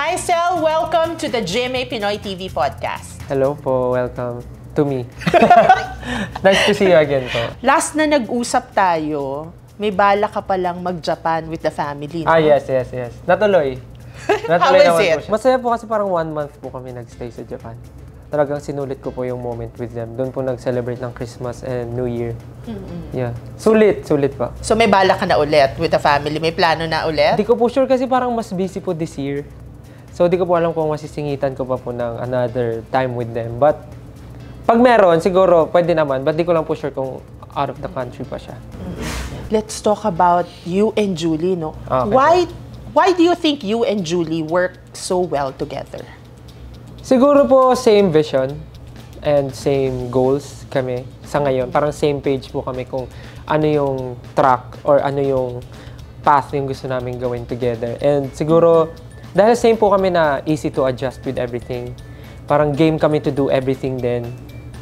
Hi, Sel! Welcome to the GMA Pinoy TV podcast. Hello po, welcome to me. Nice to see you again po. Last na nag-usap tayo, may bala ka palang mag-Japan with the family, no? Yes. Natuloy. How is it? Masaya po kasi parang 1 month po kami nag-stay sa Japan. Talagang sinulit ko po yung moment with them. Doon po nag-celebrate ng Christmas and New Year. Yeah. Sulit pa. So may bala ka na ulit with the family? May plano na ulit? Hindi ko po sure kasi parang mas busy po this year. So di ko po alam kung masisingitan ko pa po ng another time with them. But pag meron, siguro pwede naman. But di ko lang po sure kung out of the country pa siya. Let's talk about you and Julie, no? Okay. Why do you think you and Julie work so well together? Siguro po same vision and same goals kami sa ngayon. Parang same page po kami kung ano yung track or ano yung path yung gusto namin gawin together. And siguro, dahil same po kami na easy to adjust with everything. Parang game kami to do everything din.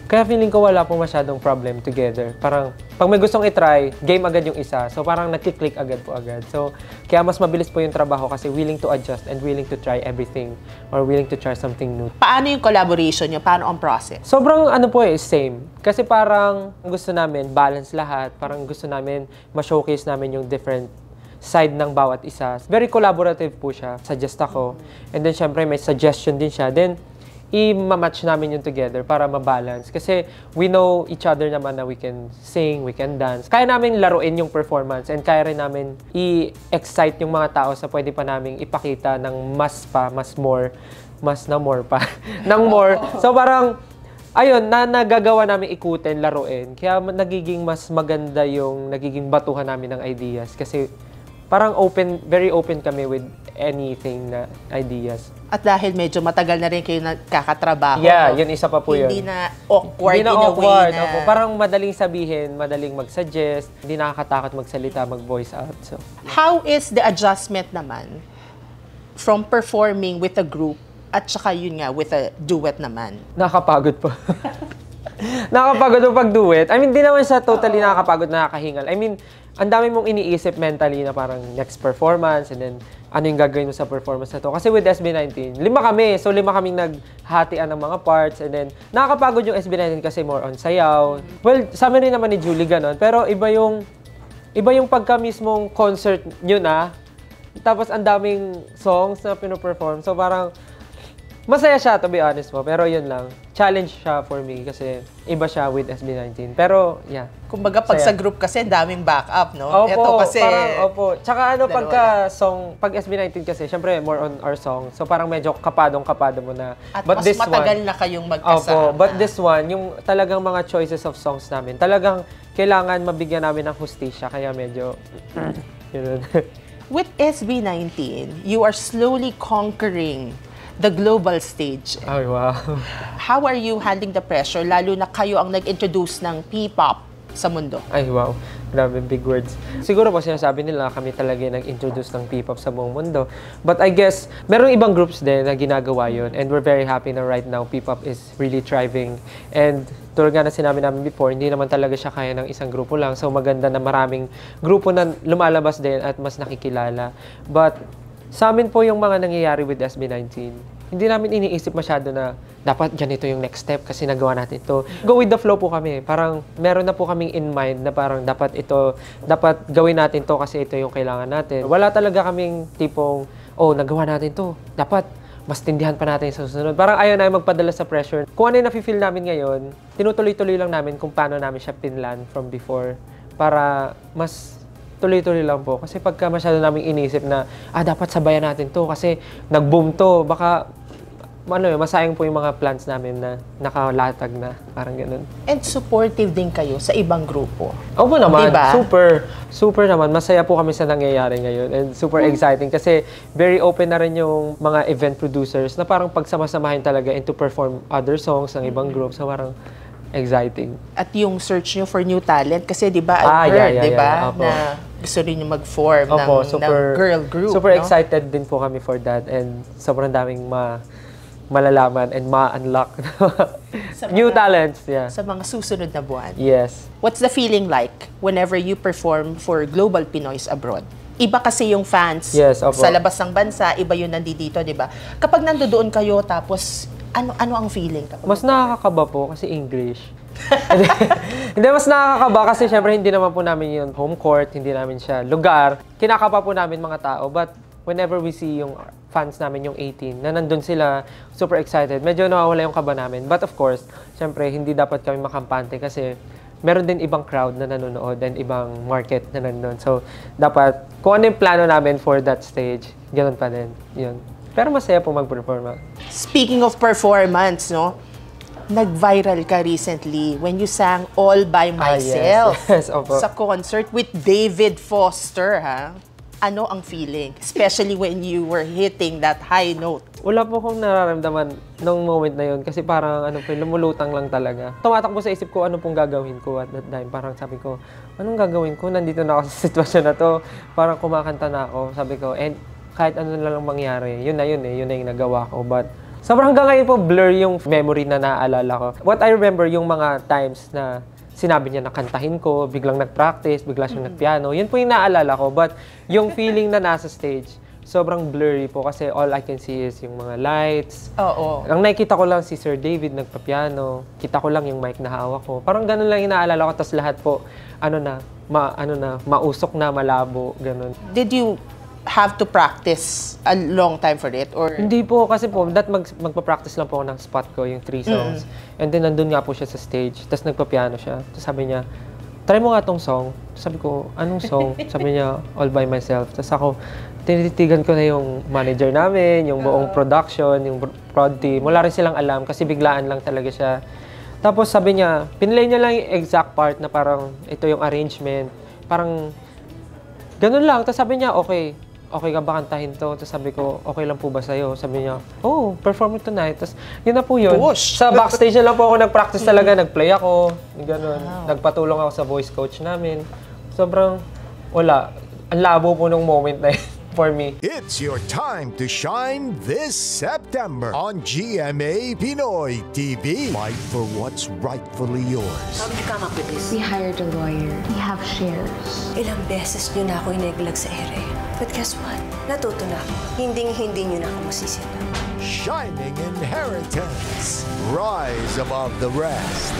Kaya feeling ko wala po masyadong problem together. Parang pag may gustong i-try, game agad yung isa. So parang nagkiklik agad. So kaya mas mabilis po yung trabaho kasi willing to adjust and willing to try everything or willing to try something new. Paano yung collaboration nyo? Paano ang process? Sobrang ano po same. Kasi parang gusto namin balance lahat. Parang gusto namin ma-showcase namin yung different side ng bawat isa. Very collaborative po siya. Suggest ako. And then syempre may suggestion din siya. Then i-match namin yung together para ma-balance. Kasi we know each other naman na we can sing, we can dance. Kaya namin laruin yung performance and kaya rin namin i-excite yung mga tao sa pwede pa namin ipakita ng more. So parang, ayun, nagagawa namin ikutin, laruin. Kaya nagiging mas maganda yung nagiging batuhan namin ng ideas. Kasi parang very open kami with anything na ideas. At dahil medyo matagal na rin kayo nagkakatrabaho. Yeah, yun isa pa po yun. Hindi na awkward in a way na... Opo. Parang madaling sabihin, madaling mag-suggest, hindi nakakatakot magsalita, mag-voice out. So. How is the adjustment naman from performing with a group at saka yun nga, with a duet naman? Nakakapagod po. Nakakapagod po pag-duet. I mean, di naman siya totally nakakapagod, nakakahingal. I mean, ang dami mong iniisip mentally na parang next performance and then ano yung gagawin mo sa performance na to. Kasi with SB19, 5 kami. So 5 kaming naghatian ng mga parts and then nakakapagod yung SB19 kasi more on sayaw. Well, sa amin rin naman ni Julie ganon. Pero iba yung pagka mismong concert nyo na. Tapos ang daming songs na pinoperform. So parang masaya siya, to be honest mo. Pero yun lang. Challenge siya for me kasi iba siya with SB19. Pero, yeah. Kumbaga, pag sa group kasi, daming backup, no? Opo, ito kasi... Opo. Tsaka pag SB19 kasi, syempre, more on our song. So, parang medyo kapado mo na. At but mas matagal na kayong magkasama. Opo, but this one, yung talagang mga choices of songs namin, talagang kailangan mabigyan namin ng hustisya. Kaya medyo, yun. With SB19, you are slowly conquering the global stage. Ay, wow. How are you handling the pressure, lalo na kayo ang nag-introduce ng P-pop sa mundo? Ay, wow. Grabe, big words. Siguro po sinasabi nila kami talaga nag-introduce ng P-pop sa buong mundo. But I guess, merong ibang groups din na ginagawa yun. And we're very happy na right now, P-pop is really thriving. And tulad nga na sinabi namin before, hindi naman talaga siya kaya ng isang grupo lang. So maganda na maraming grupo na lumalabas din at mas nakikilala. But sa amin po yung mga nangyayari with SB19, hindi namin iniisip masyado na dapat ganito yung next step kasi nagawa natin ito. Go with the flow po kami. Parang meron na po kaming in mind na parang dapat gawin natin to kasi ito yung kailangan natin. Wala talaga kaming tipong, nagawa natin to. Dapat mas tindihan pa natin sa susunod. Parang ayaw na magpadala sa pressure. Kung ano yung nafe-feel namin ngayon, tinutuloy-tuloy lang namin kung paano namin siya pinlan from before para mas tuloy-tuloy lang po. Kasi pagka masyado namin inisip na, dapat sabayan natin to kasi nag-boom to, baka masayang po yung mga plans namin na nakalatag na, parang ganun. And supportive din kayo sa ibang grupo. Opo naman, diba? super naman. Masaya po kami sa nangyayari ngayon and super exciting kasi very open na rin yung mga event producers na parang pagsama-samahin talaga and to perform other songs ng ibang groups. So parang exciting. At yung search nyo for new talent, kasi di ba, I heard, di ba, na gusto rin nyo mag-form ng girl group. Super excited din po kami for that and sobrang daming malalaman and ma-unlock new talents. Yeah. Sa mga susunod na buwan. Yes. What's the feeling like whenever you perform for Global Pinoys abroad? Iba kasi yung fans Yes, opo. sa labas ng bansa, iba yung nandito, di ba? Kapag nandoon kayo, tapos ano ang feeling? Mas nakakakaba po kasi English. Hindi, mas nakakakaba kasi syempre hindi naman po namin yung home court, hindi namin siya lugar. Kinakaba po namin mga tao, but whenever we see yung fans namin, yung 18, na nandun sila, super excited, medyo nawawala yung kaba namin. But of course, syempre hindi dapat kami makampante kasi meron din ibang crowd na nanonood and ibang market na nanonood. So, dapat, kung ano yung plano namin for that stage, ganoon pa din. Yun. Pero masaya po mag-perform. Speaking of performance, no? Nag-viral ka recently when you sang All By Myself Yes, opo. sa concert with David Foster, ha? Ano ang feeling? Especially when you were hitting that high note. Wala po akong nararamdaman nung moment na yun kasi parang lumulutang lang talaga. Tumatakbo sa isip ko ano pong gagawin ko at that time. Parang sabi ko, anong gagawin ko? Nandito na ako sa sitwasyon na to. Parang kumakanta na ako. Sabi ko, and kahit ano na lang mangyari, yun na yung nagawa ko. But sobrang hanggang ngayon po blur yung memory na naaalala ko. What I remember yung mga times na sinabi niya na kantahin ko, biglang nag-practice, bigla siyang nag-piano. Yun po yung naaalala ko. But yung feeling na nasa stage, sobrang blurry po kasi all I can see is yung mga lights. Oo. Ang nakikita ko lang si Sir David nagpa-piano. Kita ko lang yung mic na hawak ko. Parang ganun lang yung naaalala ko. Tapos lahat po, mausok na, malabo, ganun. Did you have to practice a long time for it? Or Hindi po, kasi po, magpa-practice lang po ako ng spot ko, yung 3 songs. And then, nandun nga po siya sa stage. Tapos, nagpa-piano siya. Tapos, sabi niya, try mo nga tong song. Sabi ko, anong song? Sabi niya, All By Myself. Tapos ako, tinititigan ko na yung manager namin, yung buong production, yung prod team. Wala rin silang alam kasi biglaan lang talaga siya. Tapos, sabi niya, pinilay niya lang yung exact part na parang ito yung arrangement. Parang, ganun lang. Tapos, sabi niya, okay ka ba kantahin to? Tapos sabi ko, okay lang po ba sa'yo? Sabi niya, perform it tonight. Tapos yun na po yun. Push! Sa backstage na lang po ako nag-practice talaga. Nag-play ako. Ganun. Wow. Nagpatulong ako sa voice coach namin. Sobrang, wala. Ang labo po nung moment na yun for me. It's your time to shine this September on GMA Pinoy TV. Fight for what's rightfully yours. How did you come up with this? We hired a lawyer. We have shares. Ilang beses nyo na ako ineglag sa ere. But guess what? Natuto na ako. Hindi nyo na ako masisindan. Shining Inheritance. Rise above the rest.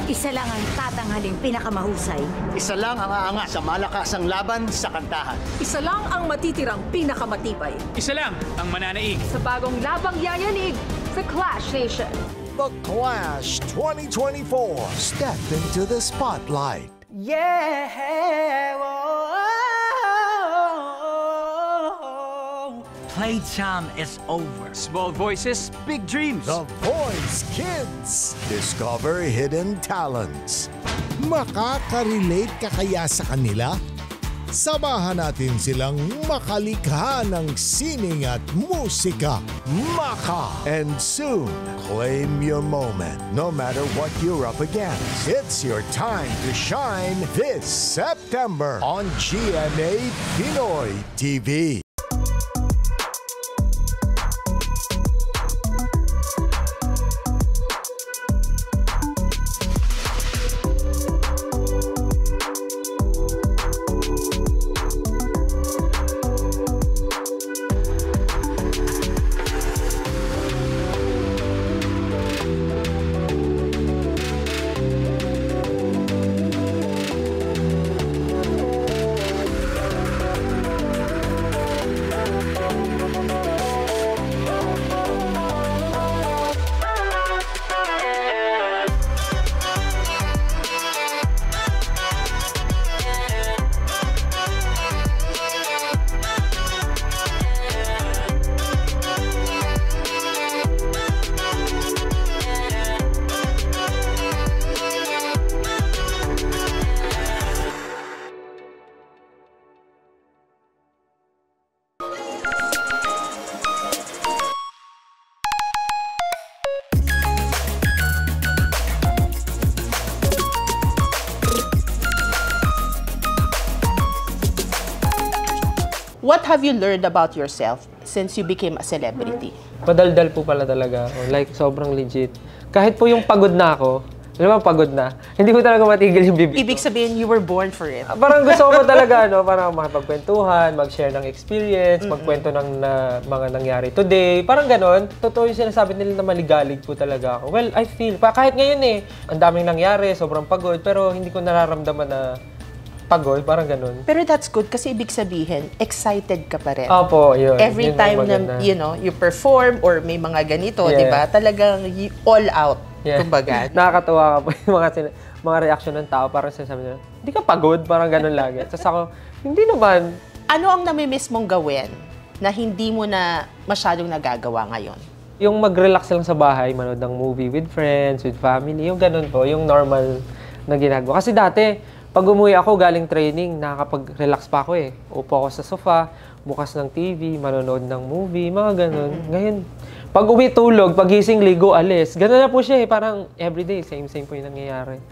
Isa lang ang tatanghaling pinakamahusay. Isa lang ang aangat sa malakasang laban sa kantahan. Isa lang ang matitirang pinakamatibay. Isa lang ang mananaig. Sa bagong labang yayanig sa Clash Nation. The Clash 2024. Step into the spotlight. Yeah! Playtime is over. Small voices, big dreams. The Voice Kids. Discover hidden talents. Makaka-relate ka kaya sa kanila? Samahan natin silang makalikha ng sining at musika. Maka! And soon, claim your moment. No matter what you're up against, it's your time to shine this September on GMA Pinoy TV. what have you learned about yourself since you became a celebrity? Madaldal po pala talaga ako. Like, sobrang legit. Kahit po yung pagod na ako, Alam mo, pagod na. Hindi ko talaga matigil yung bibig ko. Ibig sabihin, you were born for it. Parang gusto ko talaga, parang makipagkwentuhan, mag-share ng experience, magkwento ng mga nangyari today. Parang ganon. Totoo yung sinasabi nila na maligalig po talaga ako. Well, I feel, kahit ngayon ang daming nangyari, sobrang pagod, pero hindi ko nararamdaman na pagod, parang ganon. Pero that's good kasi ibig sabihin, excited ka pa rin. Opo, yun. Every yun time na, you perform or may mga ganito, di ba? Talagang all out. Kumbaga. Nakakatawa ka po yung mga reaction ng tao. Parang sinasabi nila, hindi ka pagod? Parang ganun lagi. Tapos ako, hindi naman. Ano ang namimiss mong gawin na hindi mo na masyadong nagagawa ngayon? Yung mag-relax lang sa bahay, manood ng movie with friends, with family, yung ganun po, yung normal na ginagawa. Kasi dati, pag umuwi ako galing training, nakakapag-relax pa ako eh. Upo ako sa sofa, bukas ng TV, manonood ng movie, mga ganun. Ngayon, pag uwi tulog, pag gising ligo, alis. Ganun na po siya eh. Parang everyday, same po yung nangyayari.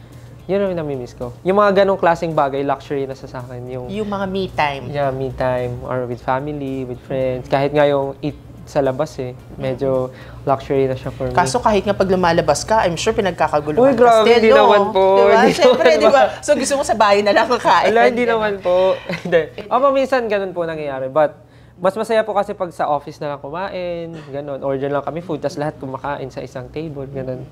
Yun ang namimiss ko. Yung mga ganong klaseng bagay, luxury na sa akin. Yung mga me time. Yeah, me time. Or with family, with friends. Kahit nga yung eat sa labas eh. Medyo luxury na siya for me. Kaso kahit nga pag lumalabas ka, I'm sure pinagkakaguluhan. Uy, grabe, hindi naman po. Diba? Siyempre, di ba? So gusto mo sa bahay na lang kakain. Wala, hindi naman po. Hindi. Minsan ganun po nangyayari. But, mas masaya po kasi pag sa office na lang kumain, ganun. Order lang kami food, tas lahat kumakain sa isang table, ganun.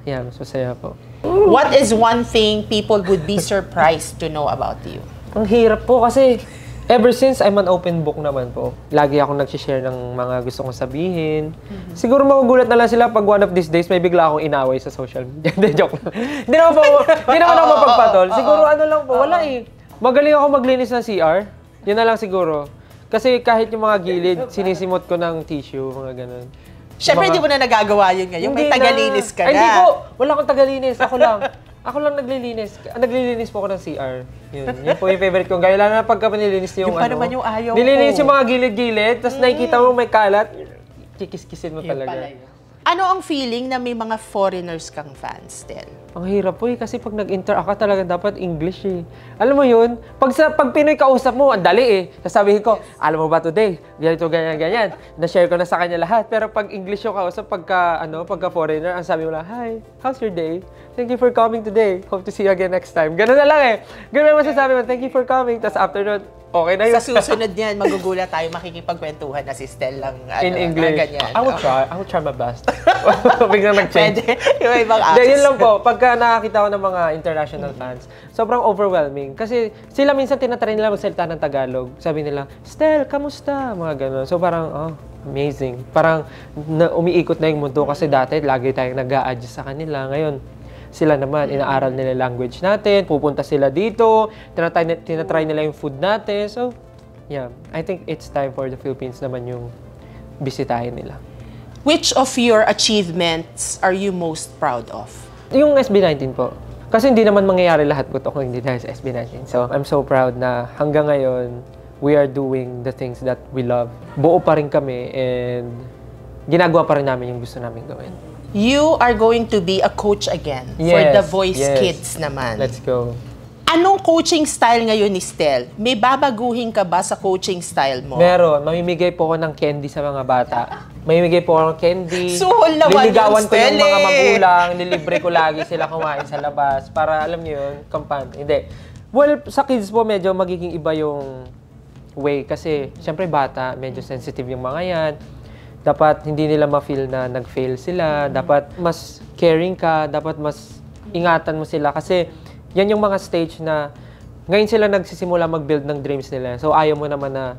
Yeah, mas masaya po. What is one thing people would be surprised to know about you? Ang hirap po kasi ever since I'm an open book naman po. Lagi akong nag-share ng mga gusto kong sabihin. Siguro magugulat na lang sila pag one of these days may bigla akong inaway sa social media. Hindi, joke lang. Hindi naman ako mapagpatol. Siguro ano lang po, wala eh. Magaling ako maglinis ng CR. Yun na lang siguro. Kasi kahit yung mga gilid, sinisimot ko ng tissue, mga ganun. Siyempre, hindi mo na nagagawa yun ngayon. May tagalinis ka na. Ay, hindi po. Wala akong tagalinis. Ako lang. Ako lang naglilinis. Naglilinis po ako ng CR. Yun po yung favorite ko. Gaya lang na pagka nililinis yung pa naman yung ayaw nililinis yung mga gilid-gilid, tapos nakikita mo may kalat, kikis-kisin mo talaga. Ano ang feeling na may mga foreigners kang fans, Tel? Ang hirap po kasi pag nag-interact ka talaga dapat English eh. Alam mo yun, pag Pinoy kausap mo, ang dali eh. Sasabihin ko, alam mo ba today? Ganito, ganyan. Na-share ko na sa kanya lahat. Pero pag English yung kausap, pagka foreigner, ang sabi mo lang, hi, how's your day? Thank you for coming today. Hope to see you again next time. Ganun na lang eh. Ganun naman masasabi mo, thank you for coming. Tapos after that, okay na yun. Sa susunod niyan, magugulat tayo, makikipagkwentuhan na si Stel lang. In English. Ganyan. I will try my best. Biglang nag-change. Pwede. Yung ibang accents. Yun lang po. Pagka nakakita ko ng mga international fans, sobrang overwhelming. Kasi sila minsan tinatry nila magsalita ng Tagalog. Sabi nila, Stel, kamusta? Mga ganun. So parang, amazing. Parang umiikot na yung mundo kasi dati lagi tayong nag-a-adjust sa kanila. Ngayon, sila naman, inaaral nila language natin, pupunta sila dito, tinatry nila yung food natin. So, yeah, I think it's time for the Philippines naman yung bisitahin nila. Which of your achievements are you most proud of? Yung SB19 po. Kasi hindi naman mangyayari lahat po ito kung hindi dahil sa SB19. So, I'm so proud na hanggang ngayon, we are doing the things that we love. Buo pa rin kami and ginagawa pa rin namin yung gusto namin gawin. You are going to be a coach again for The Voice Kids naman. Let's go. Anong coaching style ngayon ni Stel? May babaguhin ka ba sa coaching style mo? Meron. Mamimigay po ako ng candy sa mga bata. Mamimigay po ako ng candy. Suhol naman Liligawan ko yung mga Stel, magulang. Nilibre ko lagi sila kumain sa labas. Para alam niyo yun, kampante. Hindi. Well, sa kids po medyo magiging iba yung way. Kasi, syempre bata, medyo sensitive yung mga yan. Dapat hindi nila ma-feel na nag-fail sila. Dapat mas caring ka. Dapat mas ingatan mo sila. Kasi yan yung mga stage na ngayon sila nagsisimula mag-build ng dreams nila. So ayaw mo naman na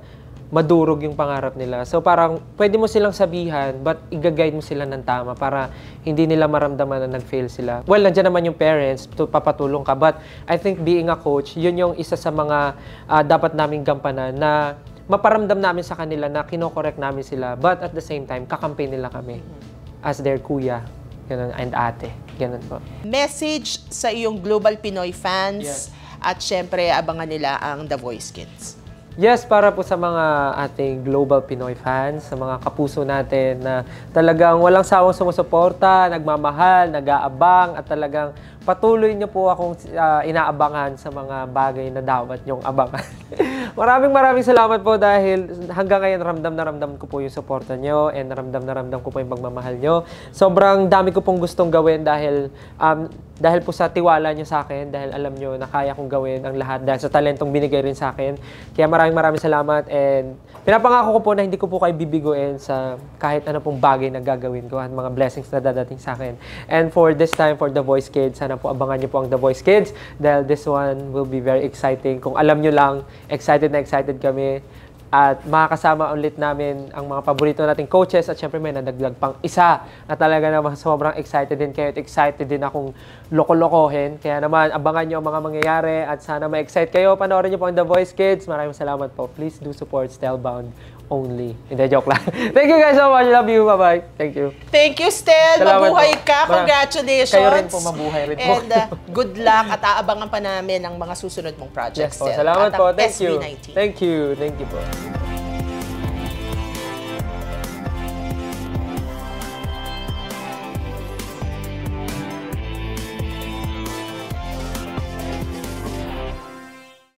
madurog yung pangarap nila. So parang pwede mo silang sabihan but i-guide mo sila ng tama para hindi nila maramdaman na nag-fail sila. Well, nandiyan naman yung parents to papatulong ka. But I think being a coach, yun yung isa sa mga dapat naming gampanan na maparamdam namin sa kanila na kino-correct namin sila, but at the same time, kakampi nila kami as their kuya, ganun, and ate, ganun po. Message sa iyong Global Pinoy fans at syempre abangan nila ang The Voice Kids. Yes, para po sa mga ating Global Pinoy fans, sa mga kapuso natin na talagang walang sawang sumusuporta, nagmamahal, nag-aabang, at talagang patuloy niyo po akong inaabangan sa mga bagay na dapat niyong abangan. Maraming salamat po dahil hanggang ngayon ramdam na ramdam ko po yung suporta niyo and ramdam na ramdam ko po yung pagmamahal niyo. Sobrang dami ko pong gustong gawin dahil po sa tiwala niyo sa akin, dahil alam niyo na kaya kong gawin ang lahat dahil sa talentong binigay rin sa akin. Kaya maraming salamat and pinapangako ko po na hindi ko po kayo bibiguin sa kahit ano pong bagay na gagawin ko at mga blessings na dadating sa akin. And for this time, for The Voice Kids, sana po abangan niyo po ang The Voice Kids dahil this one will be very exciting. Kung alam niyo lang, excited na excited kami. At makakasama ulit namin ang mga paborito nating coaches at syempre may nadagdag pang isa na talaga naman sobrang excited din kayo at excited din akong loko-lokohin. Kaya naman abangan nyo ang mga mangyayari at sana ma-excite kayo. Panoorin nyo po ang The Voice Kids. Maraming salamat po. Please do support Stelbound only. Hindi, joke lang. Thank you guys so much. Love you. Bye-bye. Thank you. Thank you, Stel. Salamat Mabuhay po. ka. Congratulations. Kayo rin po, mabuhay rin po. And good luck at aabangan pa namin ang mga susunod mong projects, Yes po. Stel. Salamat at po. ang Thank you. SB19. Thank you. Thank you po.